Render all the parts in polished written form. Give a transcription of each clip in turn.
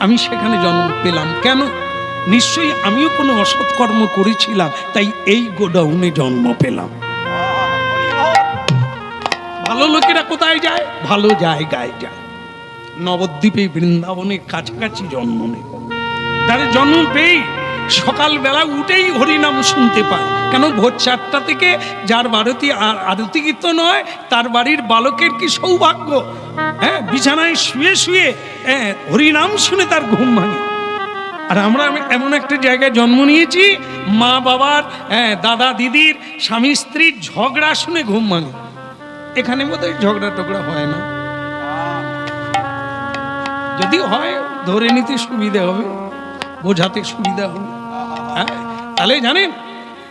আমি সেখানে জন্ম পেলাম কেন? নিশ্চয়ই আমিও কোনো অসৎকর্ম করেছিলাম, তাই এই গোডাউনে জন্ম পেলাম। ভালো লোকেরা কোথায় যায়? ভালো জায়গায় যায়। নবদ্বীপে বৃন্দাবনের কাছাকাছি জন্ম নেয়। তারা জন্ম পেয়ে সকালবেলা উঠেই হরিনাম শুনতে পায়। কেন? ভোর 4টা থেকে যার বাড়িতে আরতি কীর্তন হয় তার বাড়ির বালকের কি সৌভাগ্য, হ্যাঁ, বিছানায় শুয়ে শুয়ে হরিনাম শুনে তার ঘুম ভাঙে। আর আমরা এমন একটা জায়গায় জন্ম নিয়েছি, মা বাবার, দাদা দিদির, স্বামী স্ত্রীর ঝগড়া শুনে ঘুম ভাঙে। এখানে বোধহয় ঝগড়া টগড়া হয় না, যদি হয় ধরে নিতে সুবিধা হবে, বোঝাতে সুবিধা হবে। তাহলে জানেন,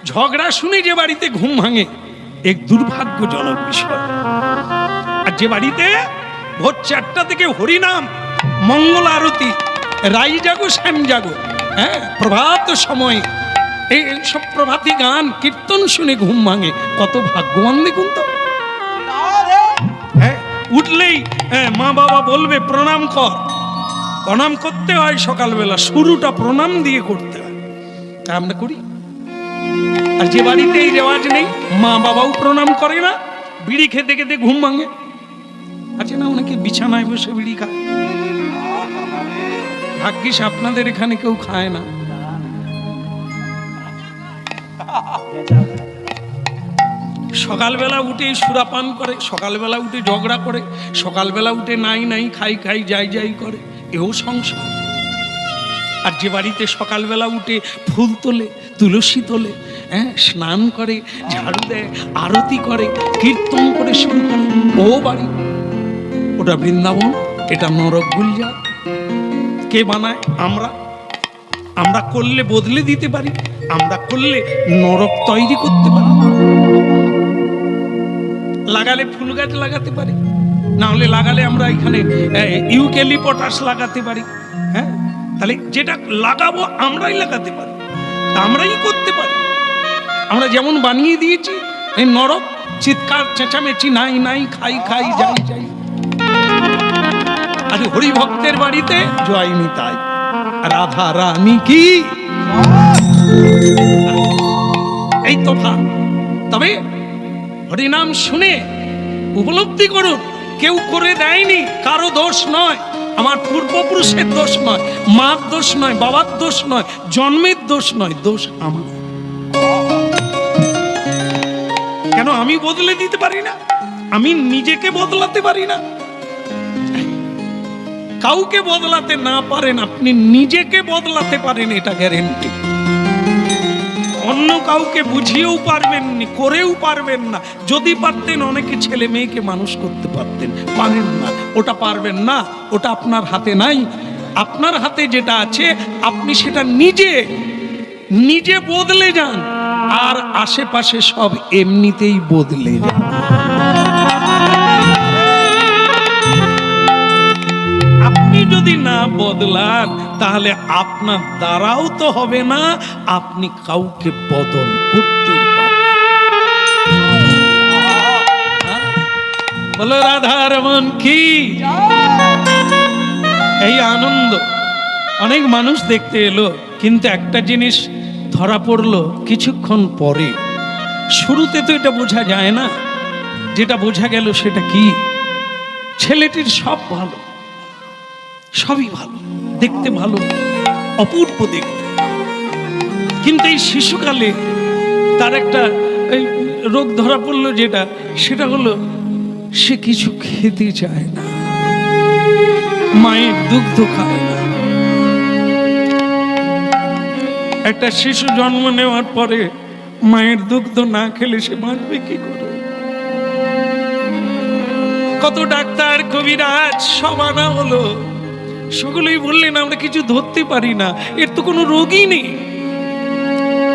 ঝগড়া শুনে যে বাড়িতে ঘুম ভাঙে এক দুর্ভাগ্যজনক বিষয়। আর যে বাড়িতে ভোর 4টা থেকে হরিনাম, মঙ্গল আরতি, রাই জাগো শ্যাম জাগো, প্রভাত সময় এই সব প্রভাতী গান কীর্তন শুনে ঘুম ভাঙে, কত ভাগ্যবান দেখুন তো। উঠলেই মা বাবা বলবে প্রণাম কর। প্রণাম করতে হয় সকালবেলা, শুরুটা প্রণাম দিয়ে করতে হয়, তা আমরা করি। আর যে বাড়িতে এই রেওয়াজ নেই, মা বাবাও প্রণাম করে না, বিড়ি খেতে খেতে ঘুম ভাঙে। আছে না অনেকে বিছানায় বসে বিড়ি খায়। ভাগ্যিস আপনাদের এখানে কেউ খায় না। সকালবেলা উঠে সুরাপান করে, সকালবেলা উঠে ঝগড়া করে, সকালবেলা উঠে নাই নাই খাই খাই যাই যাই করে, এও সংসার। আর যে বাড়িতে সকালবেলা উঠে ফুল তোলে, তুলসী তোলে, স্নান করে, ঝাড়ু দেয়, আরতি করে, কীর্তন করে শুরু করে, ও বাড়ি। ওটা বৃন্দাবন, এটা নরক গুলজা। কে বানায়? আমরা। আমরা করলে বদলে দিতে পারি, আমরা করলে নরক তৈরি করতে পারি। লাগালে ফুল গাছ লাগাতে পারি, না হলে লাগালে আমরা এখানে ইউক্যালিপটাস লাগাতে পারি। হ্যাঁ, তাহলে যেটা লাগাবো আমরাই লাগাতে পারি, আমরাই করতে পারি। আমরা যেমন বানিয়ে দিয়েছি এই নরক, চিৎকার চেঁচামেচি, নাই নাই খাই খাই যাই যাই। আর হরি ভক্তের বাড়িতে জয় নিতাই, রাধা রানী কি, এই তফাৎ। তবে হরিনাম শুনে উপলব্ধি করুন, কেউ করে দেয়নি, কারো দোষ নয়, আমার পূর্বপুরুষের দোষ নয়, মার দোষ নয়, বাবার দোষ নয়, জন্মের দোষ নয়, দোষ আমার। কেন? আমি বদলে দিতে পারি না, আমি নিজেকে বদলাতে পারি না। কাউকে বদলাতে না পারেন, আপনি নিজেকে বদলাতে পারেন, এটা গ্যারেন্টি। অন্য কাউকে বুঝিয়েও পারবেন না, করেও পারবেন না। যদি পারতেন অনেকে ছেলে মেয়েকে মানুষ করতে পারতেন, পারেন না, ওটা পারবেন না, ওটা আপনার হাতে নাই। আপনার হাতে যেটা আছে আপনি সেটা নিজে নিজে বদলে যান, আর আশেপাশে সব এমনিতেই বদলে যান। আপনি যদি না বদলান তাহলে আপনার দ্বারাও তো হবে না, আপনি কাউকে বদল করতেও পারবেন। বলো রাধারমণ কি। এই আনন্দ অনেক মানুষ দেখতে এলো, কিন্তু একটা জিনিস ধরা পড়লো কিছুক্ষণ পরে। শুরুতে তো এটা বোঝা যায় না, যেটা বোঝা গেল সেটা কি, ছেলেটির সব ভালো, সবই ভালো, দেখতে ভালো, অপূর্ব দেখতে, কিন্তু এই শিশুকালে তার একটা রোগ ধরা পড়লো, যেটা সেটা হলো সে কিছু খেতে চায় না, মায়ের দুগ্ধ খায় না। একটা শিশু জন্ম নেওয়ার পরে মায়ের দুগ্ধ না খেলে সে বাঁচবে কি করে? কত ডাক্তার কবিরাজ সব আনা হলো, সকলেই বললেন আমরা কিছু ধরতে পারি না, এর তো কোনো রোগই নেই,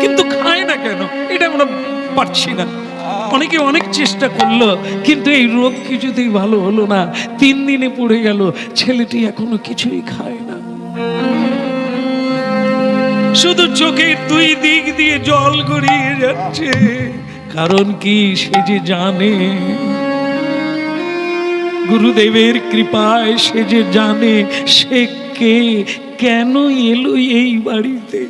কিন্তু খায় না কেন এটা আমরা পারছি না। অনেকে অনেক চেষ্টা করলো, কিন্তু এই রোগ কিছুতেই ভালো হলো না। 3 দিনে পড়ে গেল, ছেলেটি এখনো কিছুই খায় না, শুধু চোখের 2 দিক দিয়ে জল গড়িয়ে যাচ্ছে। কারণ কি? সে যে জানে, গুরুদেবের কৃপায় সে যে জানে সে কে, কেন এলো এই বাড়িতে?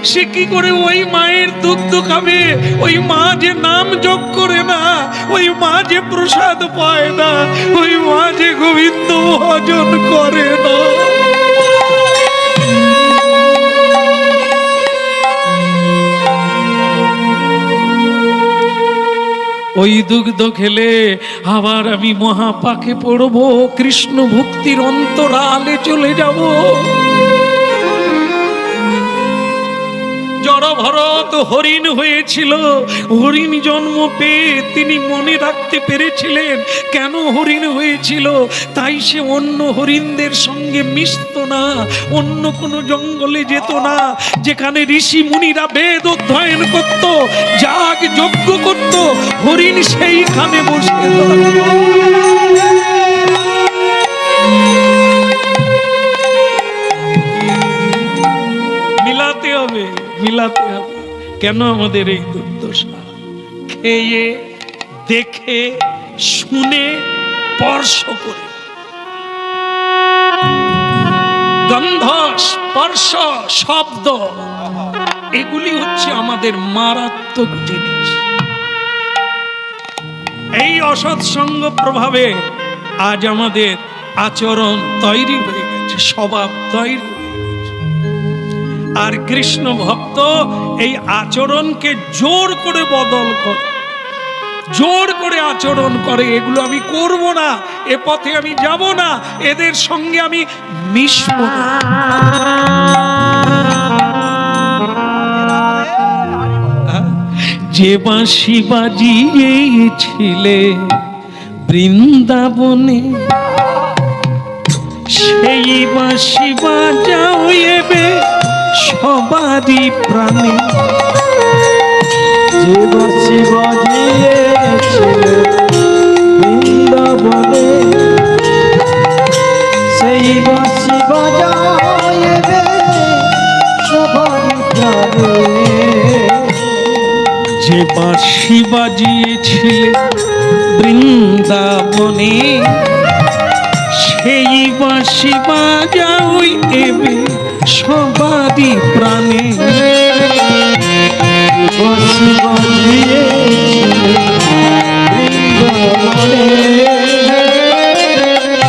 সে কি করে ওই মায়ের দুগ্ধ খাবে? ওই মা যে নাম জপ করে না, ওই মা যে প্রসাদ পায় না, ওই মা যে গোবিন্দ ভজন করে না। ওই দুগ্ধ খেলে আবার আমি মহাপাকে পড়বো, কৃষ্ণ ভক্তির অন্তরালে চলে যাব। জড়ভরত হরিণ হয়েছিল, হরিণ জন্ম পেয়ে তিনি মনে রাখতে পেরেছিলেন কেন হরিণ হয়েছিল, তাই সে অন্য হরিণদের সঙ্গে মিশত না, অন্য কোনো জঙ্গলে যেত না, যেখানে ঋষি মুনিরা বেদ অধ্যয়ন করত, যাগ যজ্ঞ করত, হরিণ সেইখানে বসে থাকত। মিলাতে হবে, মিলাতে হবে। কেন আমাদের এই দুর্দশা? খেয়ে দেখে শুনে স্পর্শ করে, গন্ধ স্পর্শ শব্দ, এগুলি হচ্ছে আমাদের মারাত্মক জিনিস। এই অসৎসঙ্গ প্রভাবে আজ আমাদের আচরণ তৈরি হয়ে গেছে, স্বভাব তৈরি হয়ে গেছে। আর কৃষ্ণ ভক্ত এই আচরণকে জোর করে বদল করে, জোর করে আচরণ করে, এগুলো আমি করব না, এ পথে আমি যাব না, এদের সঙ্গে আমি মিশব না। যে বাঁশি বাজিয়েছিলে বৃন্দাবনে, সেই বাঁশি বাজাও এবে সবারই প্রাণে। যে বাঁশি বাজিয়েছিলে বৃন্দাবনে, সেই বাঁশি বাজাও এবে সবারই প্রাণে। যে বাঁশি বাজিয়েছিলে বৃন্দাবনে, সেই বাঁশি বাজাও এবে সবারই প্রাণে। বাঁশি বাজিয়েছিলে বৃন্দাবনে,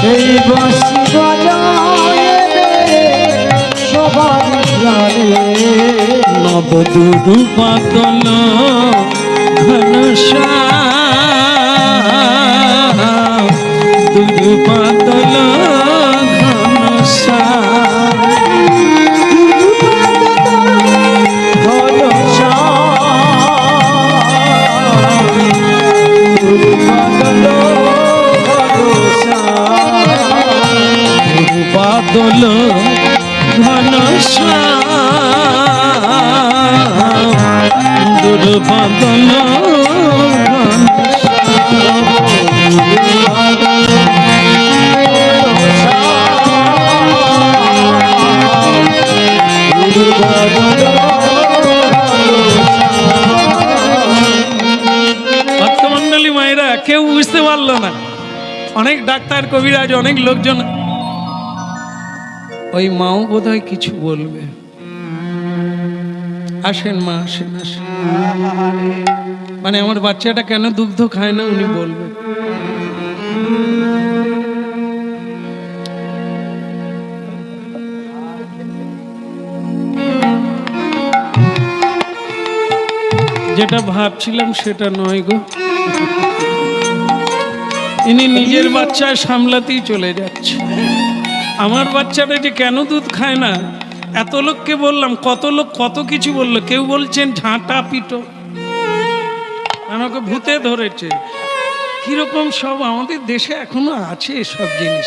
সেই বাঁশি বাজাও এবে সবারই প্রাণে। নবদুরু বাদল ঘনশ্যাম, দুরু বাদল ঘনশ্যাম, বাদল ঘনশ্যাম, দুর্বাদল ভক্তমন্ডলী মায়েরা, কেউ বুঝতে পারলো না। অনেক ডাক্তার কবিরাজ অনেক লোকজন, ওই মাও বোধহয় কিছু বলবে। আসেন মা, আসেন আসেন। মানে আমার বাচ্চাটা কেন দুগ্ধ খায় না উনি বলবেন। যেটা ভাবছিলাম সেটা নয় গো, ইনি নিজের বাচ্চা সামলাতেই চলে যাচ্ছে। আমার বাচ্চাটা যে কেন দুধ খায় না, এত লোককে বললাম, কত লোক কত কিছু বললো। কেউ বলছেন ঝাঁটা পিটো, আমাকে ভূতে ধরেছে, কিরকম সব আমাদের দেশে এখনো আছে এসব জিনিস।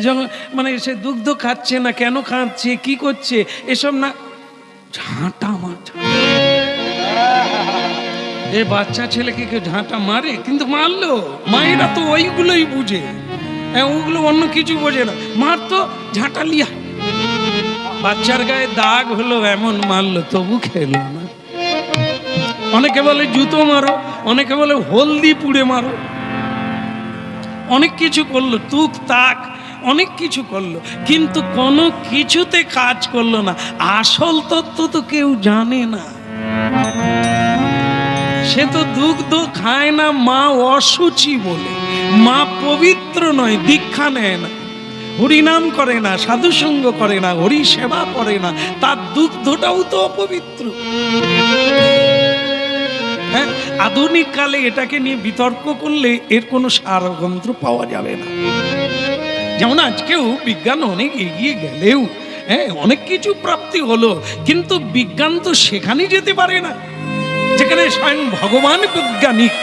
যখন মানে সে দুগ্ধ খাচ্ছে না, কেন খাচ্ছে, কি করছে, এসব না, ঝাঁটা মার। এ বাচ্চা ছেলেকে কেউ ঝাঁটা মারে? কিন্তু মারলো, মায়েরা তো ওইগুলোই বুঝে, ওগুলো অন্য কিছু বোঝে না। মারতো ঝাঁটা লিয়া, বাচ্চার গায়ে দাগ হলো এমন মারলো, তবু খেলো না। অনেকে বলে জুতো মারো, অনেকে বলে হলদি পুড়ে মারো। অনেক কিছু করলো, তুক তাক অনেক কিছু করলো, কিন্তু কোনো কিছুতে কাজ করলো না। আসল তত্ত্ব তো কেউ জানে না। সে তো দুগ্ধ খায় না মা অসুচি বলে, মা পবিত্র নয়, দীক্ষা নেয় না, হরিনাম করে না, সাধুসঙ্গ করে না, হরি সেবা করে না, তার দুগ্ধটাও তো অপবিত্র। হ্যাঁ, আধুনিক কালে এটাকে নিয়ে বিতর্ক করলে এর কোনো সারগ্রন্থ পাওয়া যাবে না। যেমন আজকেও বিজ্ঞান অনেক এগিয়ে গেলেও হ্যাঁ অনেক কিছু প্রাপ্তি হলো, কিন্তু বিজ্ঞান তো সেখানে যেতে পারে না যেখানে স্বয়ং ভগবান বৈজ্ঞানিক।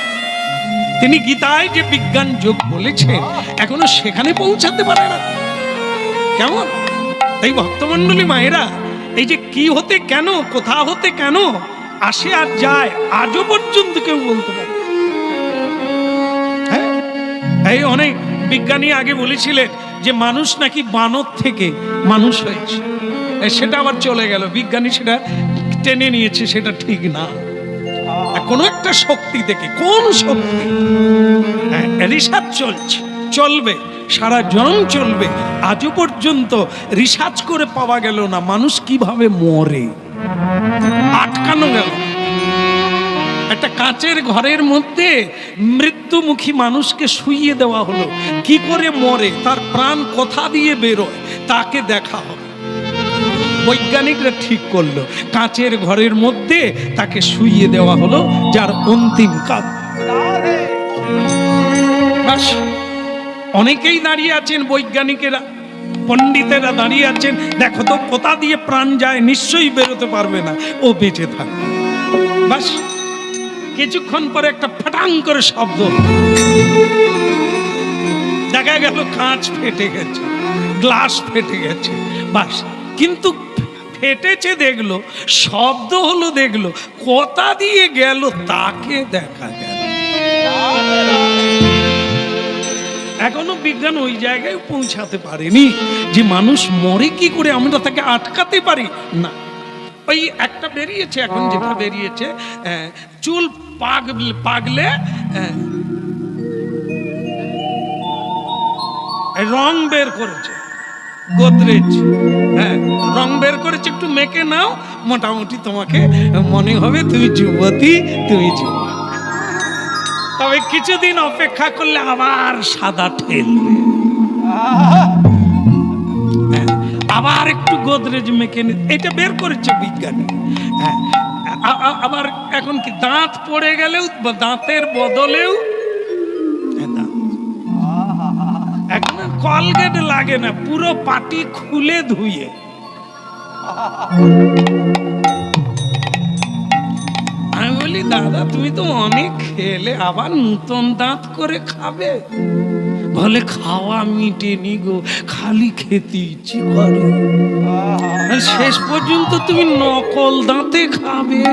তিনি গীতায় যে বিজ্ঞান যোগ বলেছেন এখনো সেখানে পৌঁছাতে পারে না। কেমন এই ভক্তমণ্ডলী মায়েরা, এই যে কি হতে কেন, কোথা হতে কেন আসে আর যায়, আজও পর্যন্ত কেউ বলতে পারে। হ্যাঁ, এই অনেক বিজ্ঞানী আগে বলেছিলেন যে মানুষ নাকি বানর থেকে মানুষ হয়েছে, সেটা আবার চলে গেল, বিজ্ঞানী সেটা টেনে নিয়েছে, সেটা ঠিক না। কোনো একটা শক্তি থেকে, কোন শক্তি, রিসার্চ চলছে, চলবে, সারা জনম চলবে। আজও পর্যন্ত রিসার্চ করে পাওয়া গেল না মানুষ কিভাবে মরে, আটকানো গেল। একটা কাচের ঘরের মধ্যে মৃত্যুমুখী মানুষকে শুইয়ে দেওয়া হলো, কি করে মরে, তার প্রাণ কোথা দিয়ে বেরোয়, তাকে দেখা হবে। বৈজ্ঞানিকরা ঠিক করলো কাচের ঘরের মধ্যে তাকে শুইয়ে দেওয়া হলো, যার অন্তিম কাল। অনেকেই দাঁড়িয়ে আছেন, বৈজ্ঞানিকেরা পণ্ডিতেরা দাঁড়িয়ে আছেন, দেখো তো কোথা দিয়ে প্রাণ যায়, নিশ্চয়ই বেরোতে পারবে না, ও বেঁচে থাকবে। বাস কিছুক্ষণ পরে একটা ফাটাং করে শব্দ, দেখা গেল কাঁচ ফেটে গেছে, গ্লাস ফেটে গেছে। বাস, কিন্তু ফেটেছে দেখলো, শব্দ হলো দেখলো, কোথা দিয়ে গেল তাকে দেখা গেল। এখনো বিজ্ঞান ওই জায়গায় পৌঁছাতে পারেনি যে মানুষ মরে কি করে আমরা তাকে আটকাতে পারি না। ওই একটা বেরিয়েছে এখন, যেটা বেরিয়েছে চুল পাগলে রং বের করেছে, গোদরেজ, হ্যাঁ রং বের করেছে, একটু মেখে নাও, মোটামুটি তোমাকে মনে হবে তুমি যুবতী, তুমি যুবক। তবে কিছুদিন অপেক্ষা করলে আবার সাদা ঠেলবে, আবার একটু গোদরেজ মেখে, এটা বের করেছে বিজ্ঞানী। আবার এখন কি দাঁত পড়ে গেলেও, দাঁতের বদলেও এখন কলগেট লাগে না, পুরো পাটি খুলে ধুয়ে। আমি বলি দাদা তুমি তো অনেক খেলে, আবার নতুন দাঁত করে খাবে? বলে খাওয়া মিটেনি গো, খালি খেতে ইচ্ছে করে। শেষ পর্যন্ত তুমি নকল দাঁতে খাবে?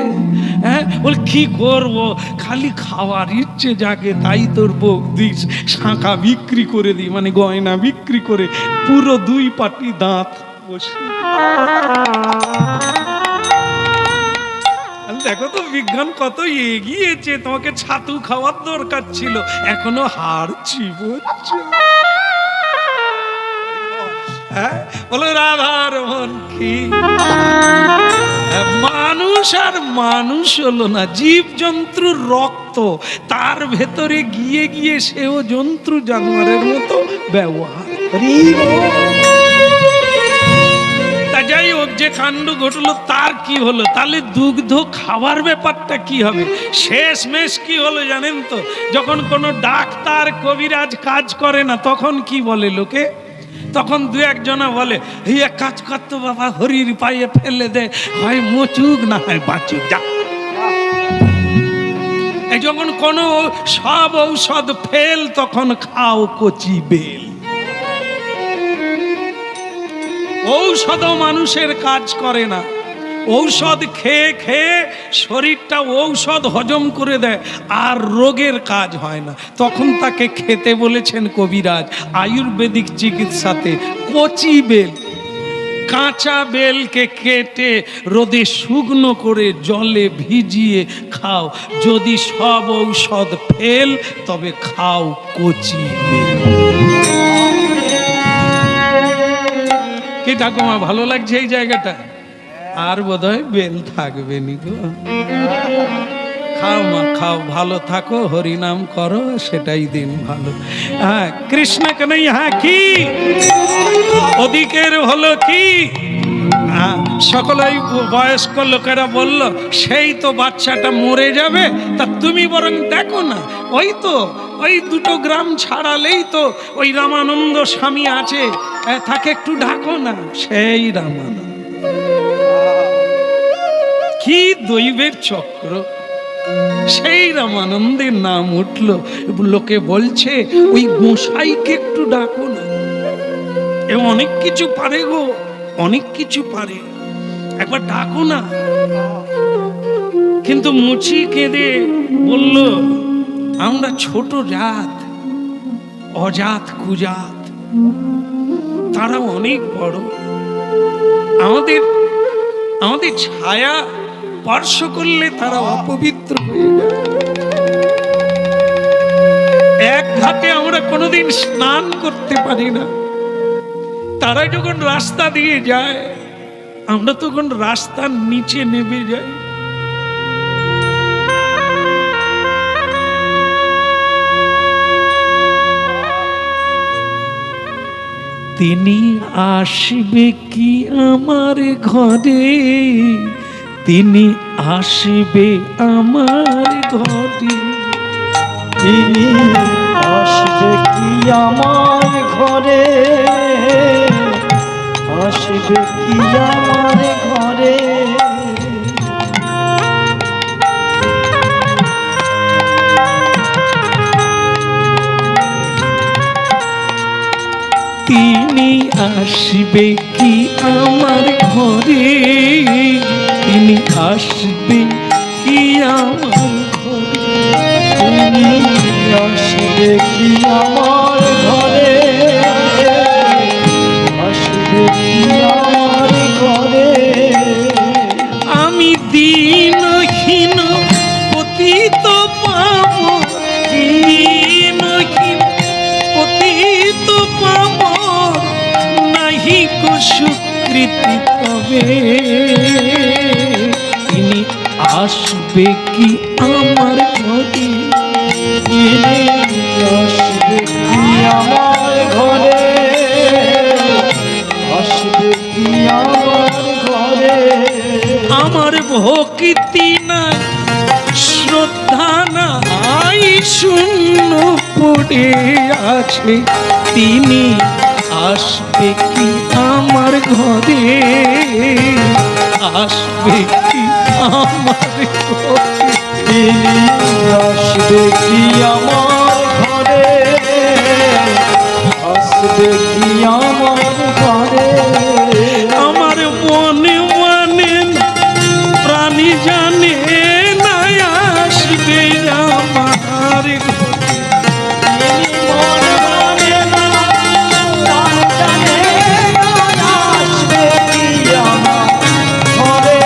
হ্যাঁ, বলে কি করবো, খালি খাওয়ার ইচ্ছে জাগে, তাই তোর বৌদি শাঁখা বিক্রি করে দিই, মানে গয়না বিক্রি করে পুরো 2 পাটি দাঁত বসে। দেখো তো বিজ্ঞান কত এগিয়েছে, তোমাকে ছাতু খাওয়ার দরকার ছিল, এখনো হাড় চিবোচ্ছে। হ্যাঁ, বলো রাধার মন কি, মানুষ আর মানুষ হলো না, জীব জন্তুর রক্ত তার ভেতরে গিয়ে গিয়ে সেও জন্তু জানোয়ারের মতো ব্যবহার। যাই হোক, যে কাণ্ড ঘটলো তার কি হলো, তাহলে দুগ্ধ খাবার ব্যাপারটা কি হবে? শেষমেশ কি হলো জানেন তো, যখন কোনো ডাক্তার কবিরাজ কাজ করে না তখন কি বলে লোকে, তখন 2-1 জনা বলে এই এক কাজ করতো বাবা, হরির পায়ে ফেলে দে, হয় মচুক না হয় বাঁচুক, যা। এই যখন কোনো সব ঔষধ ফেল তখন খাও কচি বেল। ঔষধও মানুষের কাজ করে না, ঔষধ খেয়ে খেয়ে শরীরটা ঔষধ হজম করে দেয়, আর রোগের কাজ হয় না, তখন তাকে খেতে বলেছেন কবিরাজ আয়ুর্বেদিক চিকিৎসাতে কচি বেল। কাঁচা বেলকে কেটে রোদে শুকনো করে জলে ভিজিয়ে খাও, যদি সব ঔষধ ফেল তবে খাও কচি বেল। কি ঠাকুমা ভালো লাগছে এই জায়গাটা? আর বোধহয় বেল থাকবে নি গো। খাও মা খাও, ভালো থাকো, হরিনাম করো, সেটাই দিন ভালো। হ্যাঁ, কৃষ্ণ কানাইয়া কি ওদিকের হলো কি? সকলেই বয়স্ক লোকেরা বলল সেই তো বাচ্চাটা মরে যাবে, তা তুমি বরং দেখো না, ওই তো ওই 2 গ্রাম ছাড়ালেই তো ওই রামানন্দ স্বামী আছে, তাকে একটু ডাকো না। সেই রামানন্দ, কি দৈবের চক্র, সেই রামানন্দের নাম উঠলো। লোকে বলছে ওই গোসাইকে একটু ডাকো না, এ অনেক কিছু পারে গো, অনেক কিছু পারে, একবার ডাকো না। কিন্তু মুচি কেঁদে বলল আমরা ছোট জাত, অজাত কুজাত, তারা অনেক বড়, আমাদের আমাদের ছায়া স্পর্শ করলে তারা অপবিত্র হয়ে যায়। এক ঘাটে আমরা কোনোদিন স্নান করতে পারি না, তারা যখন রাস্তা দিয়ে যায় আমরা তখন রাস্তার নিচে নেমে যাই। তিনি আসবে কি আমার ঘরে, তিনি আসবে আমার ঘরে, তিনি আসবে কি আমার ঘরে, আসবে কি আমার ঘরে। তিনি আসবে কি আমার ঘরে, তিনি আসবে কি আমার ঘরে, তিনি আসবে কি আমার ঘরে, আসবে কি আমার ঘরে। আমি দীনহীন পতিত পামর, দীনহীন পতিত পামর, নাহি কো সুকৃতি তবে, তিনি আসবে কি আমার ঘরে, তিনি আসবে কি আমার ঘরে, আসবে কি আমার ঘরে। আমার ভক্তি নাই শ্রদ্ধা নাই শূন্য পড়ে আছে, তিনি আসবে কি আমার ঘরে, আসবে কি আমার ঘরে। তিনি আসবে কি আমার ঘরে, আসবে কি আমার ঘরে। আমার মনে মানে প্রাণী জানে না আসবে আমার ঘরে, তিনি মন মানে না, প্রাণ জানে না, আসবে কি আমার ঘরে।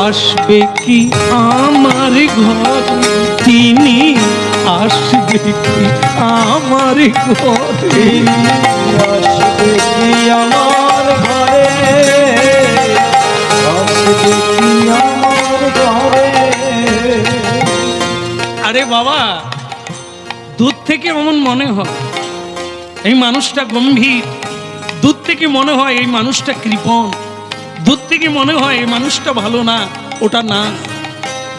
আসবে কি আমার ঘরে, তিনি আসবে কি আমার ঘরে। তিনি আসবে কি আমার ঘরে, আসবে কি আমার ঘরে। আরে বাবা, দূর থেকে এমন মনে হয় এই মানুষটা গম্ভীর, দূর থেকে মনে হয় এই মানুষটা কৃপণ, দূর থেকে মনে হয় এই মানুষটা ভালো না, ওটা না।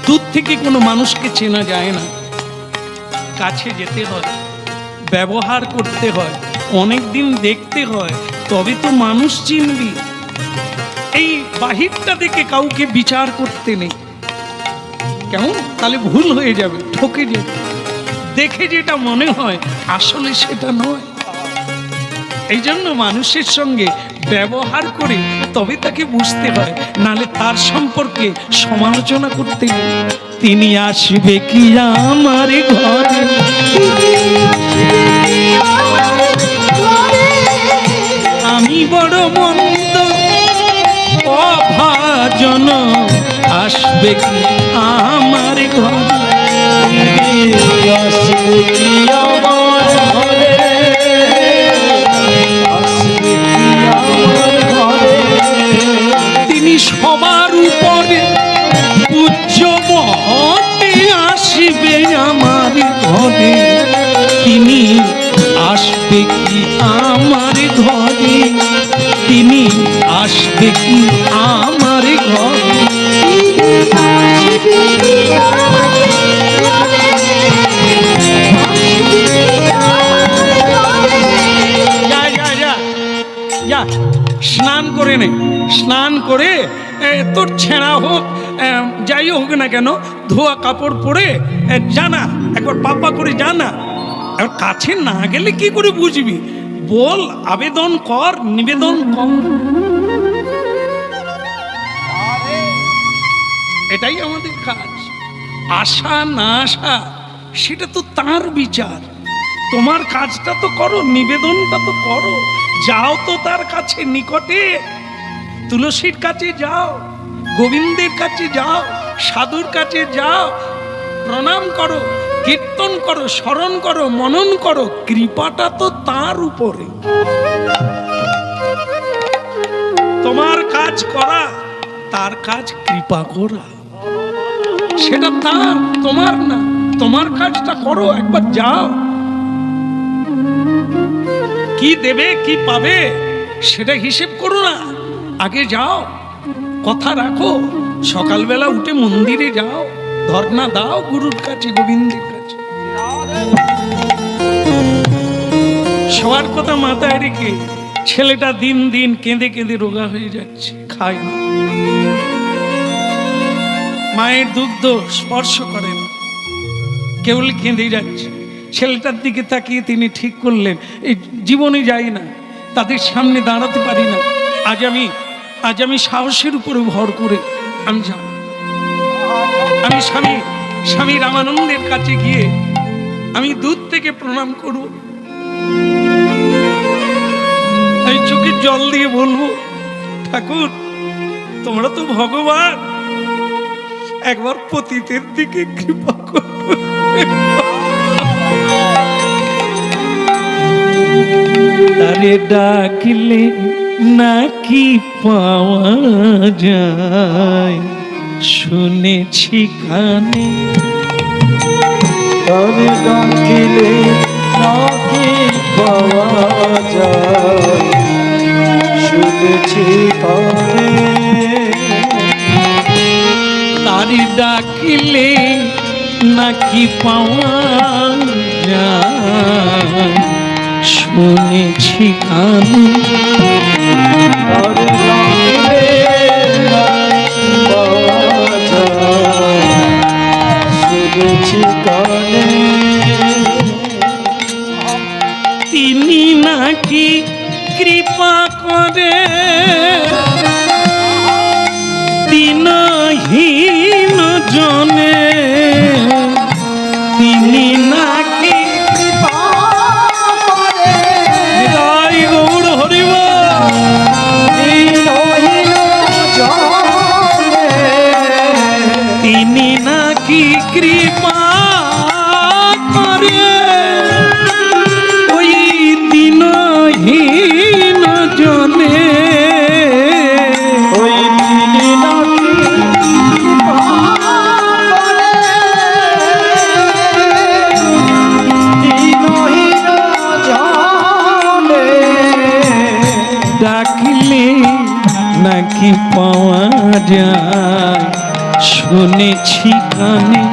দূর থেকে কোনো মানুষকে চেনা যায় না, কাছে যেতে হয়, ব্যবহার করতে হয়, অনেক দিন দেখতে হয়, তবে তো মানুষ চিনবি। এই বাহিরটা দেখে কাউকে বিচার করতে নেই, কেমন তাহলে ভুল হয়ে যাবে, ঠকে যাবে। দেখে যেটা মনে হয় আসলে সেটা নয়। এই জন্য মানুষের সঙ্গে ব্যবহার করে তবে তাকে বুঝতে হয়, নালে তার সম্পর্কে সমালোচনা করতে নেই। তিনি আসবে কি আমার ঘরে, আমি বড় মন আসবে কি আমার ঘরে? আসবে কি আমার ঘরে? আসবে কি আমার ঘরে? তিনি সবার উপরে পূজ্য বটে, আসবে আমার ঘরে। তিনি আসবে কি আমার ঘরে? তিনি আসবে কি আমার ঘরে? যা যা যা যা, স্নান করে নে। স্নান করে তোর ছেঁড়া হোক যাই হোক না কেন, ধোয়া কাপড় পরে জানা একবার পাপা করে জানা। আর কাছে না গেলে কি করে বুঝবি? বল, আবেদন কর, নিবেদন কর। এটাই আমাদের কাজ। আশা না আশা সেটা তো তার বিচার। তোমার কাজটা তো করো, নিবেদনটা তো করো। যাও তো তার কাছে নিকটে, তুলসীর কাছে যাও, গোবিন্দের কাছে যাও, সাধুর কাছে যাও, প্রণাম করো, কীর্তন করো, স্মরণ করো, মনন করো। কৃপাটা তো তার উপরে। তোমার কাজ করা, তার কাজ কৃপা করা, সেটা তার, তোমার না। তোমার কাজটা করো, একবার যাও। কি দেবে কি পাবে সেটা হিসেব করো না, আগে যাও, কথা রাখো। সকালবেলা উঠে মন্দিরে যাও, ধর্ণা দাও গুরুর কাছে, গোবিন্দের কাছে। সবার কথা মাথায় রেখে ছেলেটা দিন দিন কেঁদে কেঁদে রোগা হয়ে যাচ্ছে, খায় না, মায়ের দুগ্ধ স্পর্শ করে না, কেবল কেঁদে যাচ্ছে। ছেলেটার দিকে তাকিয়ে তিনি ঠিক করলেন, এই জীবনে যাই না, তাদের সামনে দাঁড়াতে পারি না, আজ আমি সাহসের উপরে ভর করে আমি যাব। আমি স্বামী রামানন্দের কাছে গিয়ে আমি দূর থেকে প্রণাম করব, আমি চোখের জল দিয়ে বলবো, ঠাকুর তোমরা তো ভগবান, একবার পতিতের দিকে কৃপা করো। তারে ডাকলে নাকি পাওয়া যায়, শুনেছি কানে। তবে ডাকিলে নাকি পাওয়া যায়, শুনেছি কানে। তারে ডাকলে নাকি পাওয়া যায়, শুনেছি কানে। তবে ডাকিলে নাকি পাওয়া যায়, শুনেছি কানে। তিনি নাকি কৃপা করে দিনহীন জনে, তিনি নাকি কৃপা করে জয় গৌর হরিবল। দিনহীন জনে। তিনি নাকি কৃপা করে ওই দিনহীন জনে, ওই তিনি নাকি কৃপা করে দিনহীন জনে। ডাকলে নাকি পাওয়া যায়, শুনেছি কানে।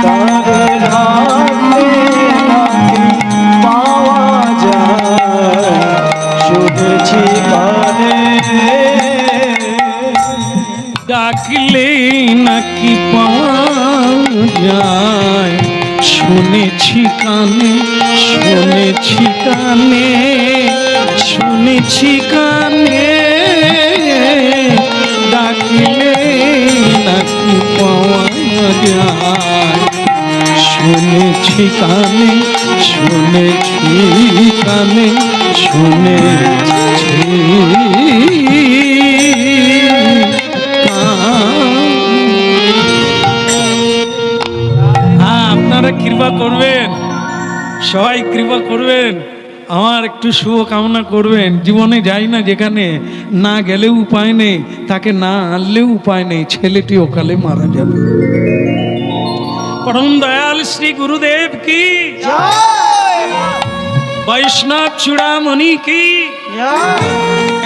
তারে ডাকলে নাকি পাওয়া যায়, শুনেছি কানে। ডাকলে নাকি পাওয়া যায়, শুনেছি কানে, শুনেছি কানে, শুনেছি কানে। ডাকলে নাকি পাওয়া যায়, শুনেছি কানে, শুনেছি কানে, শুনেছি কানে। কৃপা করবেন, সবাই কৃপা করবেন, আমার একটু শুভ কামনা করবেন। জীবনে যাই না যেখানে, না গেলেও উপায় নেই, তাকে না আনলেও উপায় নেই, ছেলেটি ওকালে মারা যাবে। পরম দয়াল শ্রী গুরুদেব কি, বৈষ্ণব চূড়ামণি কি।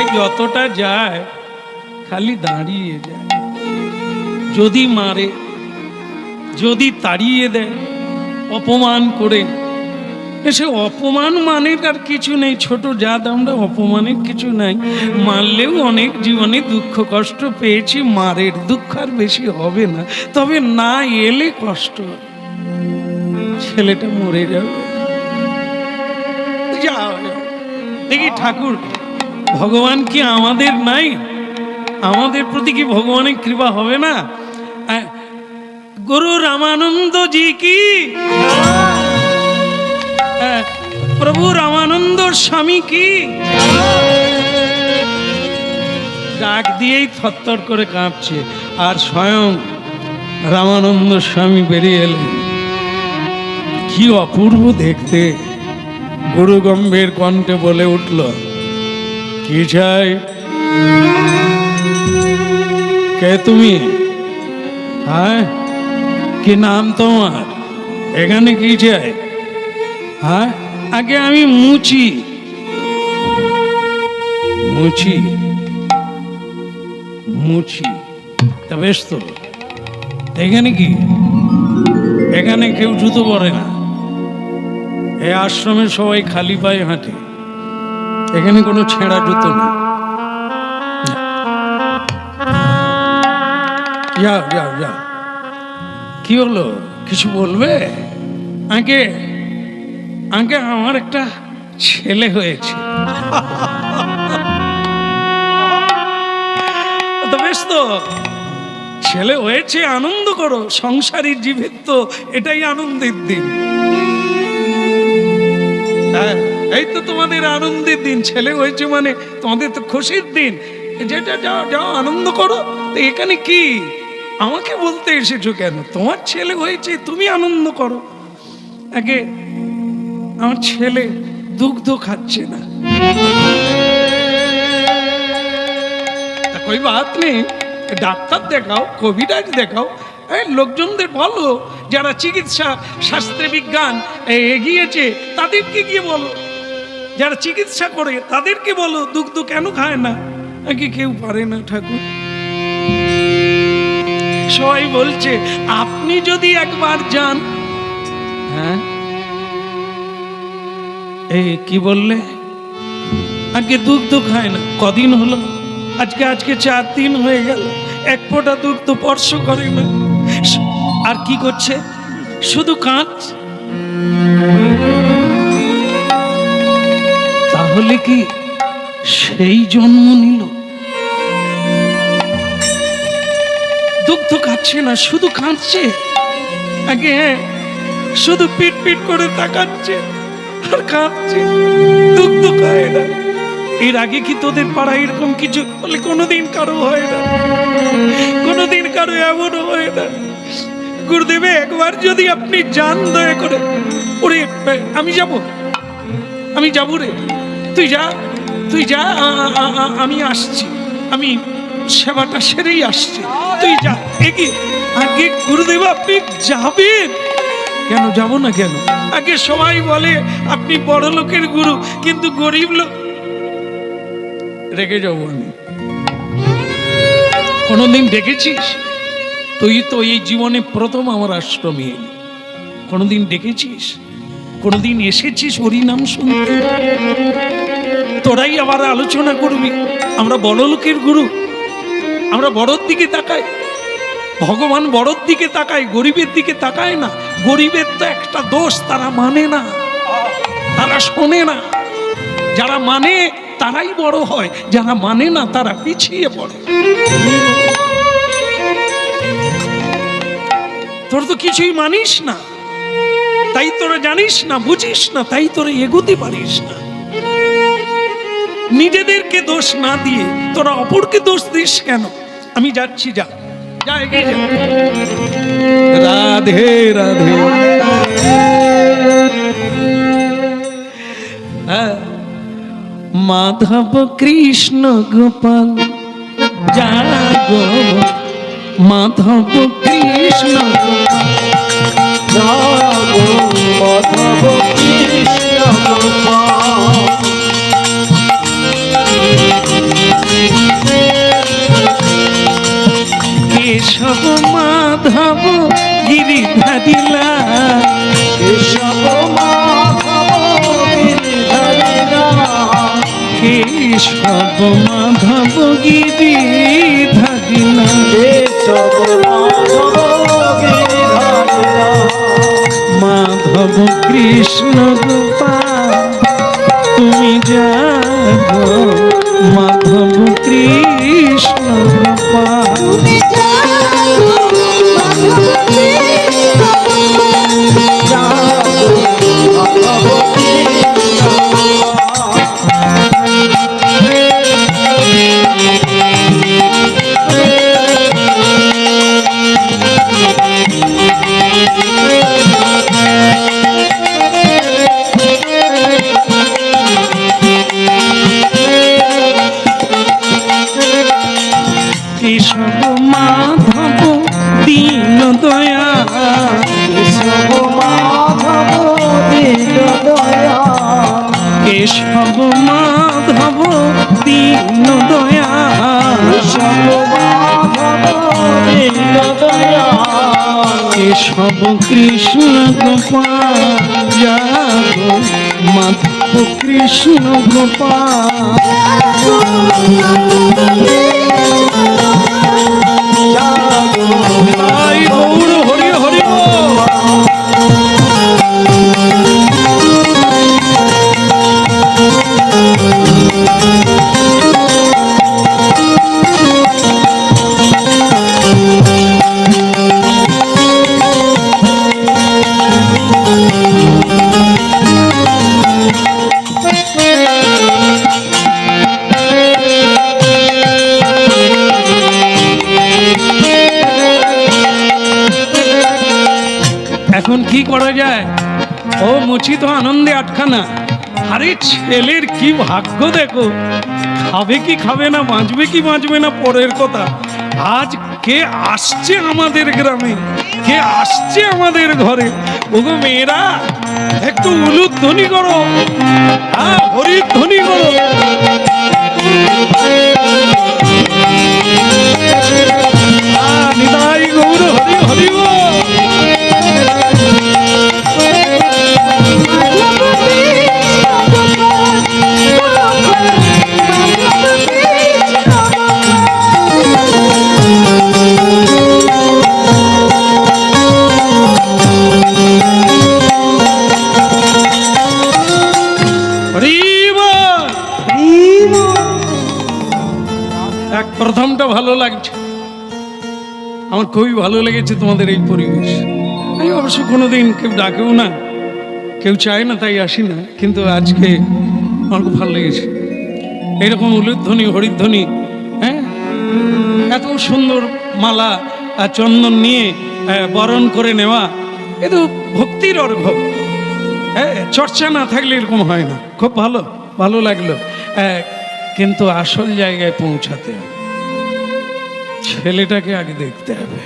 এই যতটা যায় খালি দাঁড়িয়ে যায়, যদি মারে, যদি তাড়িয়ে দেয়, অপমান করে, সে অপমান মানের আর কিছু নেই, ছোট জাত আমরা, অপমানের কিছু নাই। মারলেও অনেক জীবনে দুঃখ কষ্ট পেয়েছি, মারের দুঃখ আর বেশি হবে না, তবে না এলে কষ্ট, ছেলেটা মরে যাবে। যাও যাও। দেখি ঠাকুর ভগবান কি আমাদের নাই, আমাদের প্রতি কি ভগবানের কৃপা হবে না? গুরু রামানন্দ জি কি, প্রভু রামানন্দ স্বামী কি। ডাক দিয়েই থরথর করে কাঁপছে, আর স্বয়ং রামানন্দ স্বামী বেরিয়ে এলেন। কি অপূর্ব দেখতে! গুরু গম্ভীর কণ্ঠে বলে উঠল, কি চাই? কে তুমি? হ্যাঁ, কি নাম তোমার? এখানে কি চাই? হ্যাঁ, আগে আমি মুচি। মুচি মুচি তা বেশ তো, এখানে কি? এখানে কেউ জুতো পরে না, এই আশ্রমে সবাই খালি পায়ে হাঁটে, এখানে কোনো ছেঁড়া জুতো নেই। যাও যাও যাও। কি হলো, কিছু বলবে? আগে আগে আমার একটা ছেলে হয়েছে। বেশ তো, ছেলে হয়েছে, আনন্দ করো, সংসারী জীবের তো এটাই আনন্দের দিন। হ্যাঁ, এই তো তোমাদের আনন্দের দিন, ছেলে হয়েছে মানে তোমাদের তো খুশির দিন। যেটা যাও যাও, আনন্দ করো। এখানে কি আমাকে বলতে এসেছো কেন? তোমার ছেলে হয়েছে, তুমি আনন্দ করো। আগে আমার ছেলে দুগ্ধ খাচ্ছে না। कोई बात नहीं, ডাক্তার দেখাও, কবিরাজ দেখাও, লোকজনদের বলো, যারা চিকিৎসা শাস্ত্রে বিজ্ঞান এগিয়েছে তাদেরকে গিয়ে বলো, যারা চিকিৎসা করে তাদেরকে বলো দুগ্ধ কেন খায় না। আগে কেউ পারে না ঠাকুর। সবাই বলছে আপনি যদি একবার যান। হ্যাঁ, এই কি বললে? আগে দুগ্ধ খায় না, কদিন হলো? আজকে 4 দিন হয়ে গেল, এক ফোঁটা দুগ্ধ স্পর্শ করে না। আর কি করছে? শুধু কাঁদছে। তাহলে কি সেই জন্ম নিল? দুগ্ধ খাচ্ছে না, শুধু কাঁদছে। আগে শুধু পিট পিট করে তাকাচ্ছে আর কাঁদছে, দুগ্ধ খায় না। এর আগে কি তোদের পাড়ায় এরকম কিছু বলে কোনোদিন কারো হয় না? কোনোদিন কারো এমনও হয় না? গুরুদেবে একবার যদি আপনি যান, দয়া করে। ওরে আমি যাব রে, তুই যা, আমি আসছি, আমি সেবাটা সেরেই আসছি, তুই যা এগিয়ে। আগে গুরুদেব আপনি যাবেন কেন? যাব না কেন? আগে সবাই বলে আপনি বড় লোকের গুরু, কিন্তু গরিব লোক। রেগে যাবো আমি? কোনোদিন ডেকেছিস? তুই তো এই জীবনে প্রথম আমার আশ্রমে এলি। কোনোদিন ডেকেছিস? কোনোদিন এসেছিস হরিনাম শুনতে? তোরাই আবার আলোচনা করবি আমরা বড় লোকের গুরু, আমরা বড়র দিকে তাকাই। ভগবান বড়র দিকে তাকায়, গরিবের দিকে তাকায় না। গরিবের তো একটা দোষ, তারা মানে না, তারা শোনে না। যারা মানে তারাই বড় হয়, যারা মানে না তারা পিছিয়ে পড়ে। তোর তো কিছুই মানিস না, তাই তোরা জানিস না, বুঝিস না, তাই তোরা এগোতে পারিস না। নিজেদেরকে দোষ না দিয়ে তোরা অপরকে দোষ দিস কেন? আমি যাচ্ছি, যা যা এগিয়ে যা। রাধে রাধে। মাধব কৃষ্ণ গোপাল জাগো, মাধব কৃষ্ণ গোপাল জাগো, মাধব কৃষ্ণ গোপাল। কেশব মাধব গিরিধারী লাল, কেশব মাধব গিরিধারী লাল, কেশব মাধব গিরিধারী লাল, কেশব মাধব গিরিধারী লাল। মাধব কৃষ্ণ গোপাল তুমি জাগো, মাধব কৃষ্ণ গোপাল। জাগো, মাধব কৃষ্ণ গোপাল। কেশব মাধব দীন দয়া, কেশব মাধব দীন দয়া, কেশব মাধব দীন দয়া, কেশব মাধব দীন দয়া। কেশব কৃষ্ণ গোপাল জাগো, মাধব কৃষ্ণ গোপাল। জাগো, তাই গৌর হরি হরি বল। এখন কি করা যায়? ও মুচি তো আনন্দে আটখানা। আরে ছেলের কি ভাগ্য দেখো, খাবে কি খাবে না, বাঁচবে কি বাঁচবে না পরের কথা। আজ কে আসছে আমাদের গ্রামে, কে আসছে আমাদের ঘরে। ওগো মেয়েরা একটু উলুদ ধ্বনি করো, হরির ধ্বনি করো। নিতাই গৌর হরি হরি বল। এক প্রথমটা ভালো লাগছে, আমার খুবই ভালো লেগেছে তোমাদের এই পরিবেশ। আমি অবশ্য কোনোদিন কেউ ডাকেও না, কেউ চায় না, তাই আসি না, কিন্তু আজকে আমার খুব ভালো লেগেছে। এইরকম উলুধ্বনি হরিধ্বনি, হ্যাঁ, এত সুন্দর মালা আর চন্দন নিয়ে বরণ করে নেওয়া, এ তো ভক্তির অর্ঘ। হ্যাঁ, চর্চা না থাকলে এরকম হয় না। খুব ভালো, ভালো লাগলো। কিন্তু আসল জায়গায় পৌঁছাতে হবে, ছেলেটাকে আগে দেখতে হবে।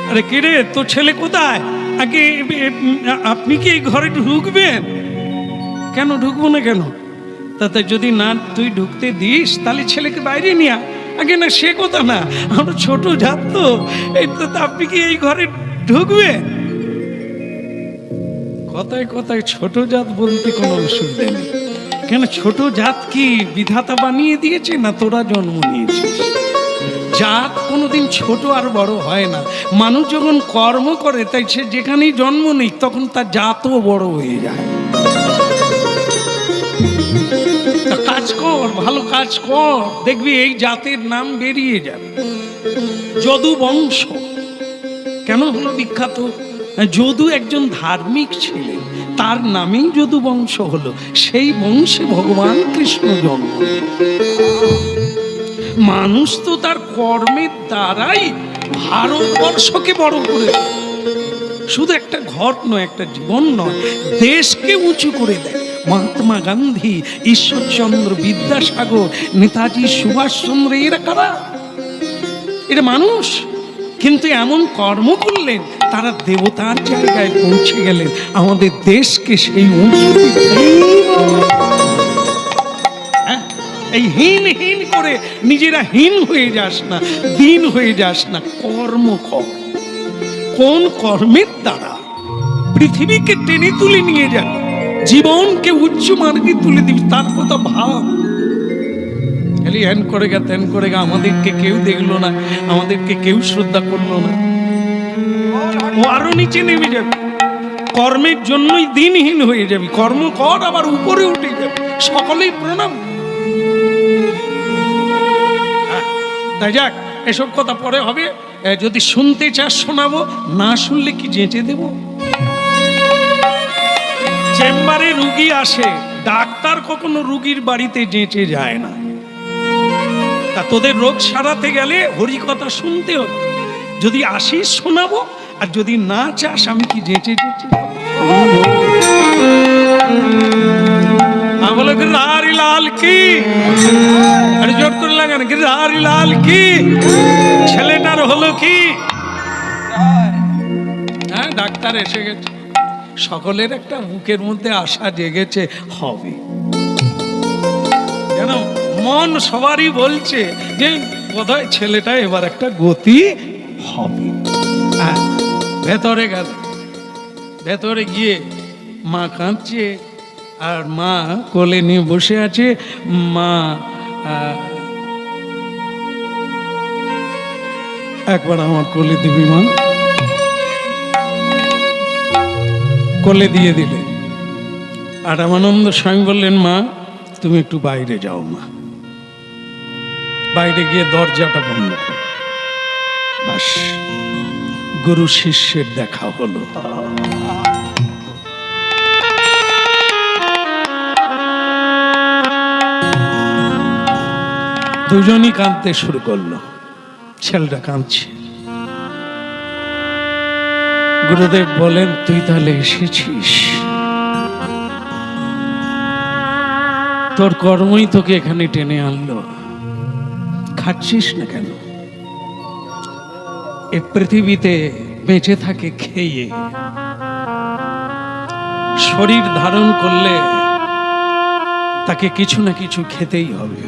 আরে কিরে, তোর ছেলে কোথায়? আগে আপনি কি এই ঘরে ঢুকবেন? কেন ঢুকবো না কেন? তাতে যদি না তুই ঢুকতে দিস তাহলে ছেলেকে বাইরে নিয়ে আগে। না সে কথা না, আমরা ছোট জাত তো, এই তো আপনি কি এই ঘরে ঢুকবেন? কথায় কথায় ছোট জাত বলতে কোনো অসুবিধা নেই। কেন ছোট জাত কি বিধাতা বানিয়ে দিয়েছে, না তোরা জন্ম নিয়েছিস? জাত কোনোদিন ছোট আর বড় হয় না। মানুষ যখন কর্ম করে, তাই সে যেখানেই জন্ম নেই তখন তার জাতও বড় হয়ে যায়। কাজ কর, ভালো কাজ কর, দেখবি এই জাতের নাম বেরিয়ে যাবে। যদু বংশ কেন হলো বিখ্যাত? যদু একজন ধার্মিক ছিলেন, তার নামেই যদু বংশ হলো। সেই বংশে ভগবান কৃষ্ণ জন্ম। মানুষ তো তার কর্মের দ্বারাই ভারতবর্ষকে বড় করে। শুধু একটা ঘর নয়, একটা জীবন নয়, দেশকে উঁচু করে দেয়। মহাত্মা গান্ধী, ঈশ্বরচন্দ্র বিদ্যাসাগর, নেতাজি সুভাষচন্দ্র, এরা কারা? এটা মানুষ, কিন্তু এমন কর্ম করলেন তারা দেবতার জায়গায় পৌঁছে গেলেন। আমাদের দেশকে সেই উঁচু এই হীন হীন করে নিজেরা হীন হয়ে যাস না, দিন হয়ে যাস না, কর্ম কর। কোন কর্মের দ্বারা পৃথিবীকে টেনে তুলে নিয়ে যাবে, জীবনকে উচ্চ মার্গে তুলে দিবি, তার কথা ভাব। খালি হ্যান করে গা ত্যান করে গা, আমাদেরকে কেউ দেখলো না, আমাদেরকে কেউ শ্রদ্ধা করলো না, ও আরো নিচে নেমে যাবে। কর্মের জন্যই দিনহীন হয়ে যাবি। কর্ম কর, আবার উপরে উঠে যাবে, সকলেই প্রণাম। তাই যাক, এসব কথা পরে হবে। যদি শুনতে চাস শোনাবো, না শুনলে কি যেঁচে দেব? চেম্বারে রুগী আসে, ডাক্তার কখনো রুগীর বাড়িতে যেঁচে যায় না। তা তোদের রোগ সারাতে গেলে হরি কথা শুনতে হবে। যদি আসিস শোনাবো, আর যদি না চাস আমি কি যেঁচে যেঁচে বলো গিরধারী লাল কি? আরে জোর করে লাগান, গিরধারী লাল কি? ছেলেটার হলো কি? হ্যাঁ, ডাক্তার এসে গেছে, সকলের একটা বুকের মধ্যে আশা জেগেছে, হবে। কেন মন সবারই বলছে যে বোধহয় ছেলেটা এবার একটা গতি হবে। হ্যাঁ, ভেতরে গেল, ভেতরে গিয়ে মা কাঁদছে, আর মা কোলে নিয়ে বসে আছে। মা একবার আমার কোলে দিবি মা? কোলে দিয়ে দিলে। আর রামানন্দ স্বামী বললেন, মা তুমি একটু বাইরে যাও। মা বাইরে গিয়ে দরজাটা বন্ধ করো। বাস, গুরু শিষ্যের দেখা হলো। দুজনই কাঁদতে শুরু করলো। ছেলেটা কাঁদছে। গুরুদেব বলেন, তুই তাহলে এসেছিস, তোর কর্মই তোকে এখানে টেনে আনলো। খাচ্ছিস না কেন? এ পৃথিবীতে বেঁচে থাকে খেয়ে। শরীর ধারণ করলে তাকে কিছু না কিছু খেতেই হবে।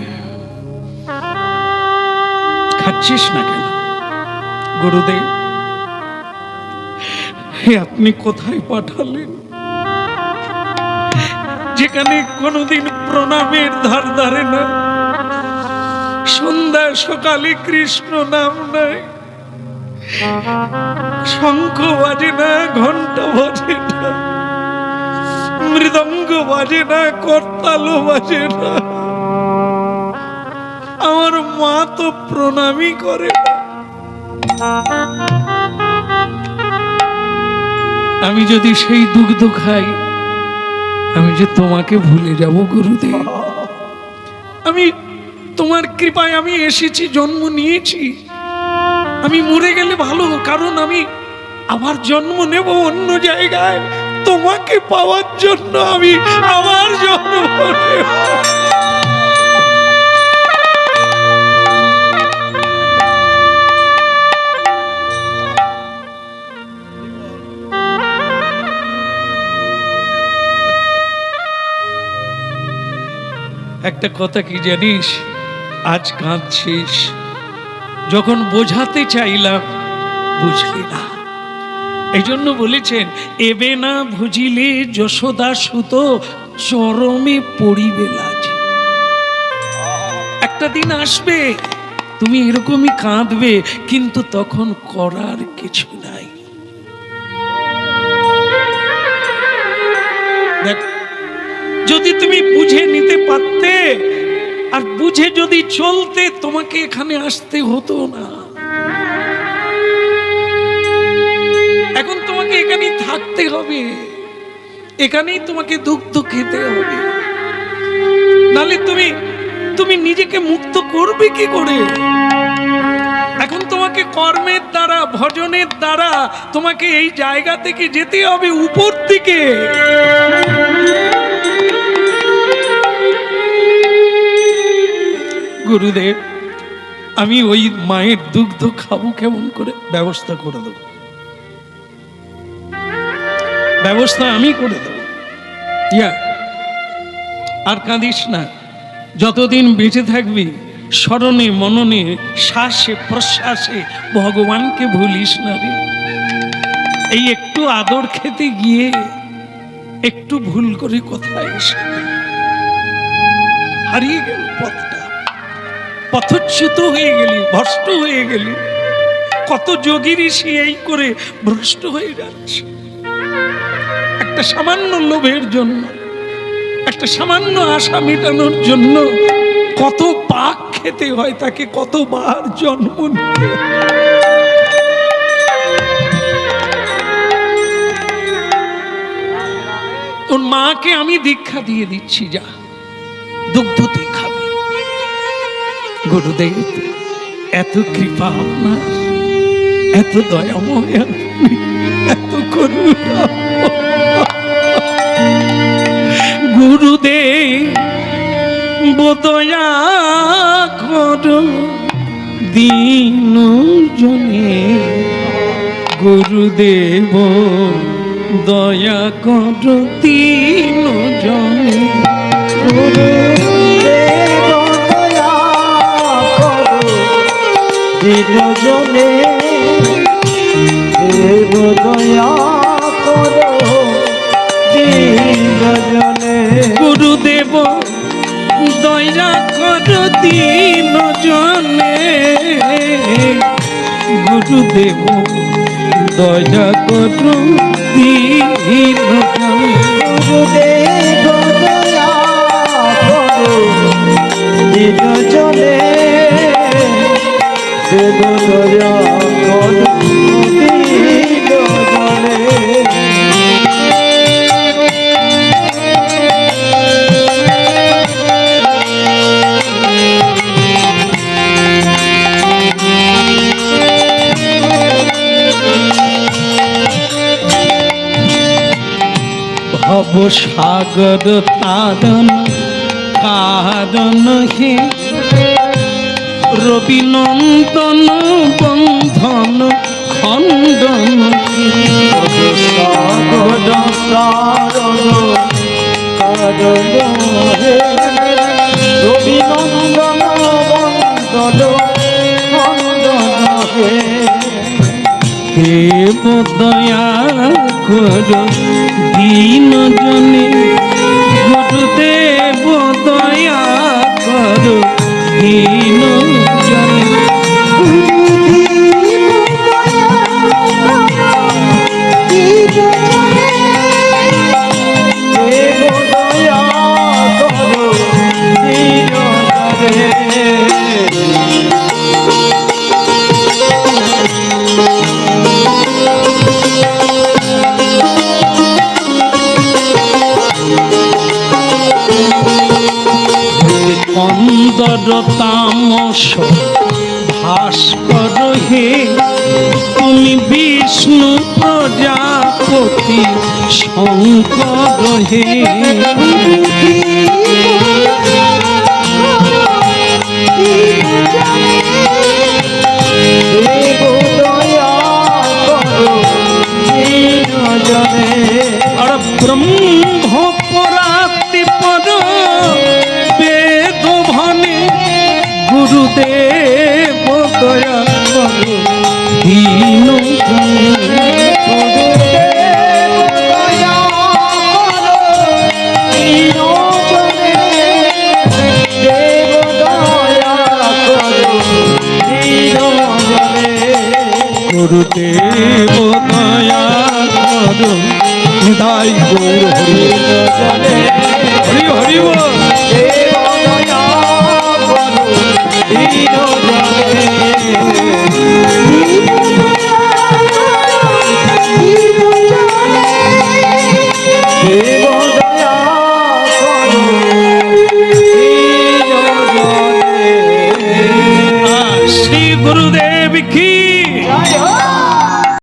খাচ্ছিস না কেন? গুরুদেব, হে আপনি কোথায় পাঠালেন, যেখানে কোনোদিন প্রণামের ধার ধারে না, সন্ধ্যা সকালে কৃষ্ণ নাম নাই, শঙ্খ বাজে না, ঘন্টা বাজে না, মৃদঙ্গ বাজে না, করতালও বাজে না। আমার মা তো প্রণামই করে না। আমি যদি সেই দুগ্ধ খাই, আমি যে তোমাকে ভুলে যাব গুরুদেব। আমি তোমার কৃপায় আমি এসেছি, জন্ম নিয়েছি। আমি মরে গেলে ভালো, কারণ আমি আবার জন্ম নেব অন্য জায়গায়। তোমাকে পাওয়ার জন্য আমি আবার জন্ম নেব। একটা কথা কি জানিস, আজ কাঁদছিস, যখন বোঝাতে চাইলাম বুঝলি না। এই জন্য বলেছেন, এবে না বুঝিলে যশোদা সুত চরমে পড়িবে লাজি। একটা দিন আসবে তুমি এরকমই কাঁদবে, কিন্তু তখন করার কিছু নাই। দেখ, যদি তুমি বুঝে নিতে পারতে আর বুঝে যদি চলতে, তোমাকে এখানে আসতে হতো না। এখন তোমাকে এখানেই থাকতে হবে, এখানেই তোমাকে দুগ্ধ খেতে হবে, নালে তুমি নিজেকে মুক্ত করবে কি করে? এখন তোমাকে কর্মের দ্বারা, ভজনের দ্বারা তোমাকে এই জায়গা থেকে যেতে হবে উপর দিকে। গুরুদেব, আমি ওই মায়ের দুগ্ধ খাবো কেমন করে? ব্যবস্থা করে দেব, ব্যবস্থা আমি করে দেব। ইয়া, আর কাঁদিস না, যতদিন বেঁচে থাকবি স্মরণে মননে শ্বাসে প্রশ্বাসে ভগবানকে ভুলিস না রে। এই একটু আদর খেতে গিয়ে একটু ভুল করে কোথায় এসে হারিয়ে গেল পথটা, পথচ্যুত হয়ে গেলি, ভ্রষ্ট হয়ে গেলি। কত যোগী ঋষি এই করে ভ্রষ্ট হয়ে যাচ্ছে একটা সামান্য লোভের জন্য, একটা সামান্য আশা মেটানোর জন্য। কত পাক খেতে হয় তাকে, কতবার জন্ম নিতে হয়। তোর মাকে আমি দীক্ষা দিয়ে দিচ্ছি, যা দুগ্ধ তুই খাবি। গুরুদেব, এত কৃপা আপনার, এত দয়াময় আপনি, এত করুণা। গুরুদেব দয়া করো দীন জনে, গুরুদেব দয়া করো দীন জনে। গুরুদেব দয়া করো দীন জনে, দেব দয়া করো দীন জনে। গুরুদেব দয়া করো দীন জনে, গুরুদেব দয়া করো দীন জনে। গুরুদেব দয়া করো দীন জনে, দেব দয়া করো দীন জনে। ভব সাগর তারণ কারণ হে, রবিনন্দন বন্ধন খণ্ডন হে। সাগর তারণ কারণ হে, রবিনন্দন বন্দন খণ্ডন হে। দেব দয়া করো দীন জনে, গুরুদেব দয়া করো দীন জনে। দেব দয়া করো দীন জনে। অন্দর তামস ভাস্কর হে, তুমি বিষ্ণু প্রজাপতি শঙ্কর হে। দেব দয়া করো দীন জনে। আর ব্রহ্ম পরাতি পর বেদ ভনে, গুরুদেব দয়া করো দীন জনে। গুরুদেব দয়া করো দীন জনে, দেব দয়া করো দীন জনে। গুরুদেব দয়া করো, নিতাই গৌর হরি জনে।